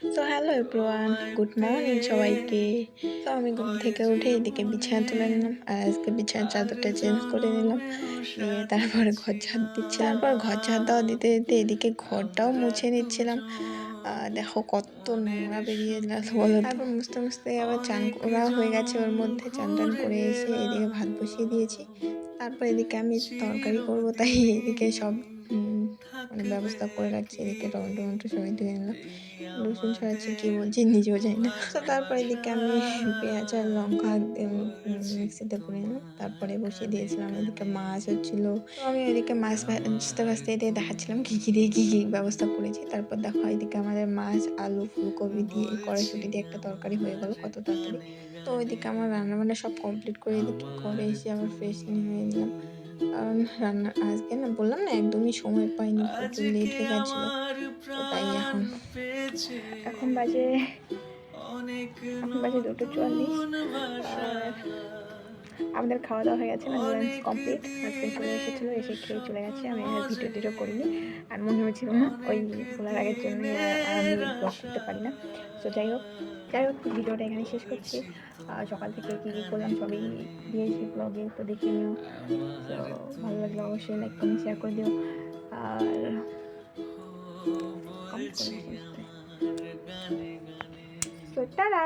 তো hello everyone, good morning সবাইকে। তো আমি ঘুম থেকে উঠে এদিকে বিছানা তুলে নিলাম, আর আজকে বিছানার চাদরটা চেঞ্জ করে নিলাম। দিয়ে তারপরে ঘর ঝাড় দিচ্ছিলাম, তারপর ঘর ঝাড় দেওয়া দিতে দিতে এদিকে ঘরটাও মুছে নিচ্ছিলাম। দেখো কত নোংরা বেরিয়ে গেল বলো। তারপর মুছতে মুছতে আবার চান করা হয়ে গেছে, ওর মধ্যে চান টান করে এসে এদিকে ভাত বসিয়ে দিয়েছি। তারপর এদিকে আমি তরকারি করব, তাই এদিকে সব মানে ব্যবস্থা করে রাখছি। এদিকে টমেটো সবাই ধুয়ে নিলাম, রসুন ছড়াচ্ছি, কি বলছি নিজেও জানি না। তো তারপর এদিকে আমি পেঁয়াজ আর লঙ্কা মিক্সিতে করে নিলাম, তারপরে বসিয়ে দিয়েছিলাম। এদিকে মাছ হচ্ছিল, তো আমি ওইদিকে মাছ ভাজতে ভাজতে দিয়ে দেখাচ্ছিলাম কি কি দিয়ে কি কি ব্যবস্থা করেছি। তারপর দেখো এদিকে আমাদের মাছ, আলু, ফুলকপি দিয়ে কড়াইশুঁটি দিয়ে একটা তরকারি হয়ে গেল কত তাড়াতাড়ি। তো ওইদিকে আমার রান্নাবান্না সব কমপ্লিট করে এদিকে করে এসে আবার ফ্রেশ হয়ে নিলাম, কারণ রান্না আজকে না বললাম না একদমই সময় পাইনি, প্রচুর লেট হয়ে গেছিলো। তো তাই এখন বাজে 2:44। আর আমাদের খাওয়া দাওয়া হয়ে গেছে, মানে লাঞ্চ কমপ্লিট। হাজব্যান্ড চলে এসেছিলো, এসে খেয়ে চলে গেছে। আমি আর ভিডিও করিনি, আর মনে হচ্ছিল না ওই খোলার আগের জন্য। আর আমি ব্লগ করতে পারি না। তো যাই হোক ভিডিওটা এখানে শেষ করছি। সকাল থেকে কী কী করলাম সবই দিয়েছি ব্লগে, তো দেখে নিও। তো ভালো লাগলে অবশ্যই লাইক কমেন্ট শেয়ার করে দিও, আর কমেন্ট করে দিও। তো টাটা।